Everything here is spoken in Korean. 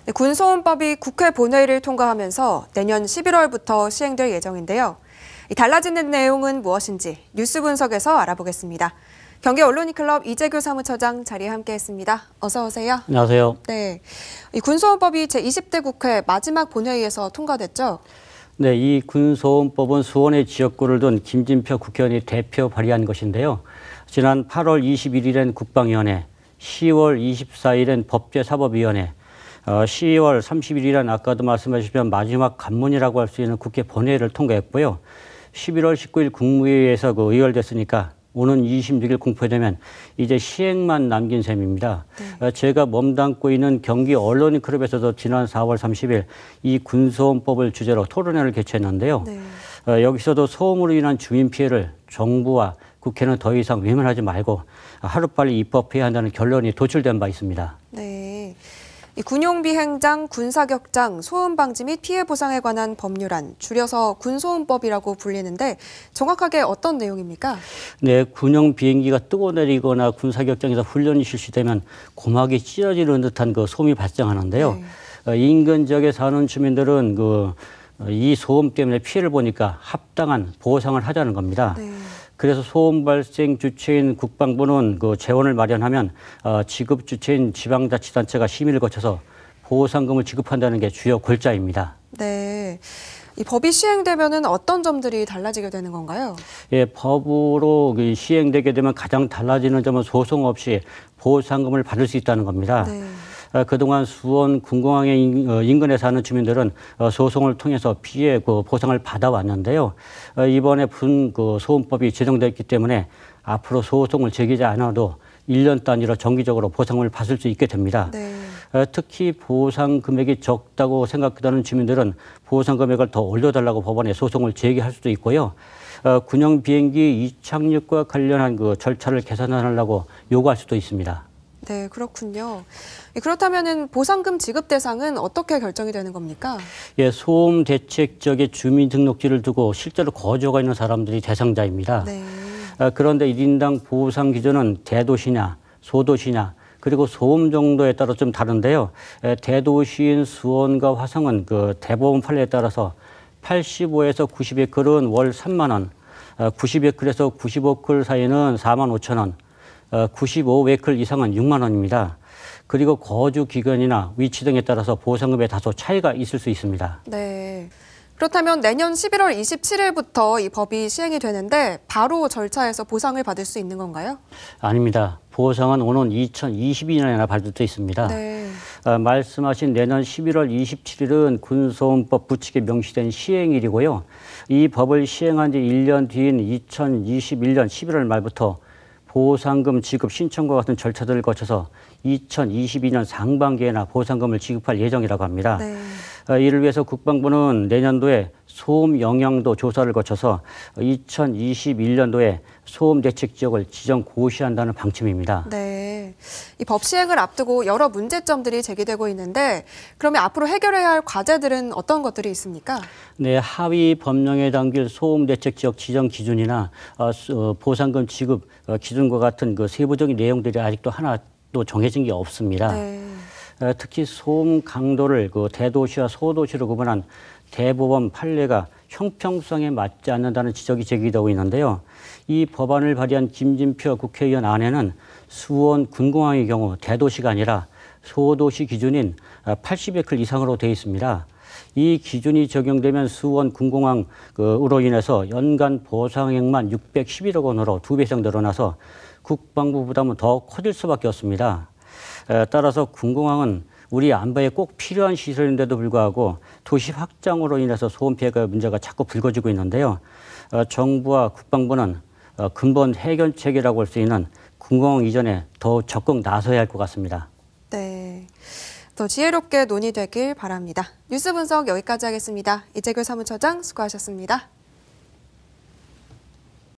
네, 군소음법이 국회 본회의를 통과하면서 내년 11월부터 시행될 예정인데요. 달라지는 내용은 무엇인지 뉴스 분석에서 알아보겠습니다. 경기 언론이클럽 이재규 사무처장 자리에 함께했습니다. 어서 오세요. 안녕하세요. 네, 이 군소음법이 제20대 국회 마지막 본회의에서 통과됐죠? 네, 이 군소음법은 수원의 지역구를 둔 김진표 국회의원이 대표 발의한 것인데요. 지난 8월 21일엔 국방위원회, 10월 24일엔 법제사법위원회, 10월 31일엔 아까도 말씀하셨지만 마지막 관문이라고 할 수 있는 국회 본회의를 통과했고요. 11월 19일 국무회의에서 의결됐으니까 오는 26일 공포되면 이제 시행만 남긴 셈입니다. 네. 제가 몸담고 있는 경기 언론인클럽에서도 지난 4월 30일 이 군소음법을 주제로 토론회를 개최했는데요. 네. 여기서도 소음으로 인한 주민 피해를 정부와 국회는 더 이상 외면하지 말고 하루빨리 입법해야 한다는 결론이 도출된 바 있습니다. 네. 이 군용비행장, 군사격장, 소음 방지 및 피해 보상에 관한 법률안, 줄여서 군소음법이라고 불리는데 정확하게 어떤 내용입니까? 네, 군용 비행기가 뜨고 내리거나 군사격장에서 훈련이 실시되면 고막이 찢어지는 듯한 그 소음이 발생하는데요. 네. 인근 지역에 사는 주민들은 이 소음 때문에 피해를 보니까 합당한 보상을 하자는 겁니다. 네. 그래서 소음 발생 주체인 국방부는 재원을 마련하면 지급 주체인 지방자치단체가 심의를 거쳐서 보상금을 지급한다는 게 주요 골자입니다. 네, 이 법이 시행되면은 어떤 점들이 달라지게 되는 건가요? 예, 법으로 시행되게 되면 가장 달라지는 점은 소송 없이 보상금을 받을 수 있다는 겁니다. 네. 그동안 수원 군공항의 인근에 사는 주민들은 소송을 통해서 피해 보상을 받아왔는데요. 이번에 소음법이 제정됐기 때문에 앞으로 소송을 제기하지 않아도 1년 단위로 정기적으로 보상을 받을 수 있게 됩니다. 네. 특히 보상 금액이 적다고 생각하는 주민들은 보상 금액을 더 올려달라고 법원에 소송을 제기할 수도 있고요. 군용 비행기 이착륙과 관련한 절차를 개선하려고 요구할 수도 있습니다. 네, 그렇군요. 그렇다면은 보상금 지급 대상은 어떻게 결정이 되는 겁니까? 예, 소음 대책 지역에 주민등록지를 두고 실제로 거주가 있는 사람들이 대상자입니다. 네. 그런데 1인당 보상 기준은 대도시냐, 소도시냐, 그리고 소음 정도에 따라 좀 다른데요. 대도시인 수원과 화성은 대보험 판례에 따라서 85에서 90에클은 월 3만 원, 90에클에서 95클 사이는 4만 5천 원, 95웨클 이상은 6만 원입니다. 그리고 거주 기간이나 위치 등에 따라서 보상금에 다소 차이가 있을 수 있습니다. 네. 그렇다면 내년 11월 27일부터 이 법이 시행이 되는데 바로 절차에서 보상을 받을 수 있는 건가요? 아닙니다. 보상은 오는 2022년에나 받을 수 있습니다. 네. 말씀하신 내년 11월 27일은 군소음법 부칙에 명시된 시행일이고요. 이 법을 시행한 지 1년 뒤인 2021년 11월 말부터 보상금 지급 신청과 같은 절차들을 거쳐서 2022년 상반기에나 보상금을 지급할 예정이라고 합니다. 네. 이를 위해서 국방부는 내년도에 소음 영향도 조사를 거쳐서 2021년도에 소음 대책 지역을 지정 고시한다는 방침입니다. 네, 이 법 시행을 앞두고 여러 문제점들이 제기되고 있는데 그러면 앞으로 해결해야 할 과제들은 어떤 것들이 있습니까? 네, 하위 법령에 담길 소음 대책 지역 지정 기준이나 보상금 지급 기준과 같은 세부적인 내용들이 아직도 하나도 정해진 게 없습니다. 네. 특히 소음 강도를 대도시와 소도시로 구분한 대법원 판례가 형평성에 맞지 않는다는 지적이 제기되고 있는데요. 이 법안을 발의한 김진표 국회의원 안에는 수원 군공항의 경우 대도시가 아니라 소도시 기준인 80에클 이상으로 되어 있습니다. 이 기준이 적용되면 수원 군공항으로 인해서 연간 보상액만 611억 원으로 2배 이상 늘어나서 국방부 부담은 더 커질 수밖에 없습니다. 따라서 군공항은 우리 안보에 꼭 필요한 시설인데도 불구하고 도시 확장으로 인해서 소음 피해가 문제가 자꾸 불거지고 있는데요. 정부와 국방부는 근본 해결책이라고 할 수 있는 군공항 이전에 더 적극 나서야 할 것 같습니다. 네, 더 지혜롭게 논의되길 바랍니다. 뉴스 분석 여기까지 하겠습니다. 이재규 사무처장 수고하셨습니다.